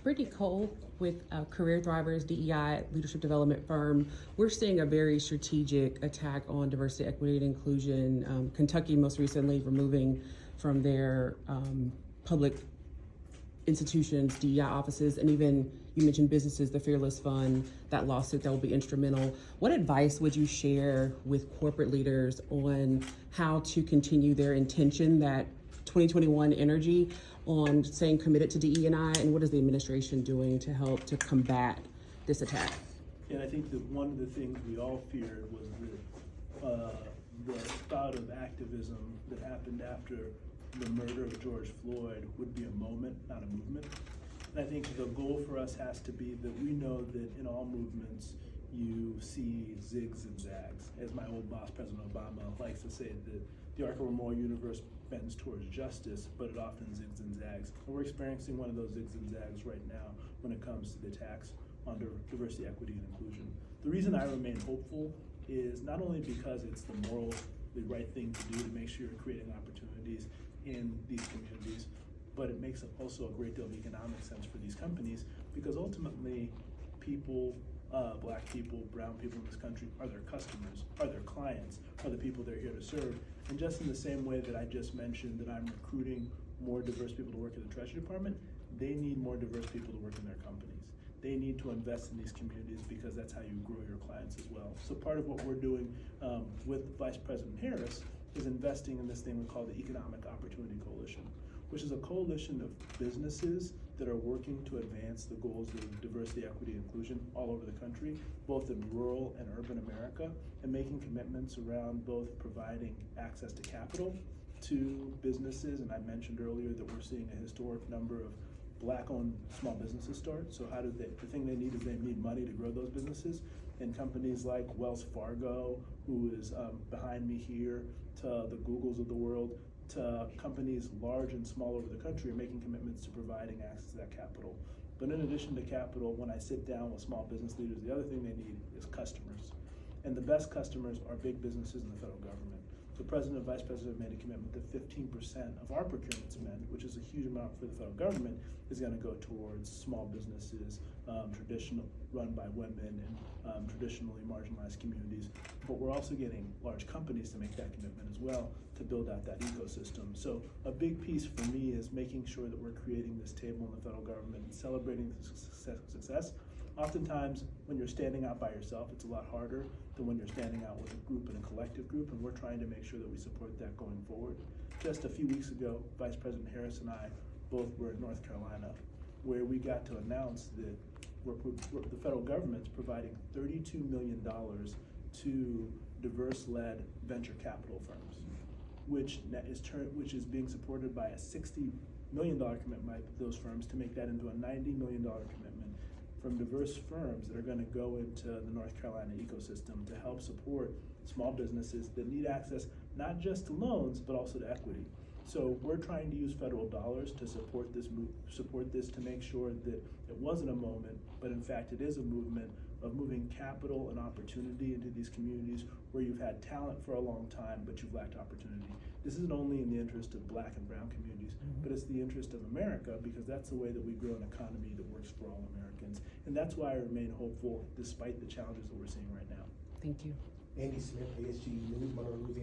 Brittany Cole with Career Thrivers, DEI leadership development firm. We're seeing a very strategic attack on diversity, equity, and inclusion. Kentucky most recently removing from their public institutions, DEI offices, and even you mentioned businesses, the Fearless Fund, that lawsuit that will be instrumental. What advice would you share with corporate leaders on how to continue their intention, that 2021 energy on staying committed to DE&I, and what is the administration doing to help to combat this attack? And I think that one of the things we all feared was that the spout of activism that happened after the murder of George Floyd would be a moment, not a movement. And I think the goal for us has to be that we know that in all movements, you see zigs and zags. As my old boss, President Obama, likes to say, that the arc of our moral universe bends towards justice, but it often zigs and zags. And we're experiencing one of those zigs and zags right now when it comes to the attacks on diversity, equity, and inclusion. The reason I remain hopeful is not only because it's the right thing to do to make sure you're creating opportunities in these communities, but it makes also a great deal of economic sense for these companies, because ultimately people, black people, brown people in this country are their customers, are their clients, are the people they're here to serve. And just in the same way that I just mentioned that I'm recruiting more diverse people to work in the Treasury Department, they need more diverse people to work in their companies. They need to invest in these communities, because that's how you grow your clients as well. So part of what we're doing with Vice President Harris is investing in this thing we call the Economic Opportunity Coalition, which is a coalition of businesses that are working to advance the goals of diversity, equity, and inclusion all over the country, both in rural and urban America, and making commitments around both providing access to capital to businesses. And I mentioned earlier that we're seeing a historic number of Black-owned small businesses start. So how do they, the thing they need is they need money to grow those businesses. And companies like Wells Fargo, who is behind me here, to the Googles of the world, to companies large and small over the country, are making commitments to providing access to that capital. But in addition to capital, when I sit down with small business leaders, the other thing they need is customers. And the best customers are big businesses and the federal government. The President and Vice President made a commitment that 15% of our procurement spend, which is a huge amount for the federal government, is going to go towards small businesses, run by women, and traditionally marginalized communities. But we're also getting large companies to make that commitment as well, to build out that ecosystem. So a big piece for me is making sure that we're creating this table in the federal government and celebrating the success. Oftentimes, when you're standing out by yourself, it's a lot harder than when you're standing out with a group and a collective group, and we're trying to make sure that we support that going forward. Just a few weeks ago, Vice President Harris and I both were in North Carolina, where we got to announce that the federal government's providing $32 million to diverse-led venture capital firms, which is being supported by a $60 million commitment by those firms to make that into a $90 million commitment from diverse firms that are going to go into the North Carolina ecosystem to help support small businesses that need access not just to loans, but also to equity. So we're trying to use federal dollars to support this to make sure that it wasn't a moment, but in fact it is a movement of moving capital and opportunity into these communities where you've had talent for a long time, but you've lacked opportunity. This isn't only in the interest of Black and brown communities, but it's the interest of America, because that's the way that we grow an economy that works for all Americans. And that's why I remain hopeful despite the challenges that we're seeing right now. Thank you. Andy Smith, ASG News, Monroe, Louisiana.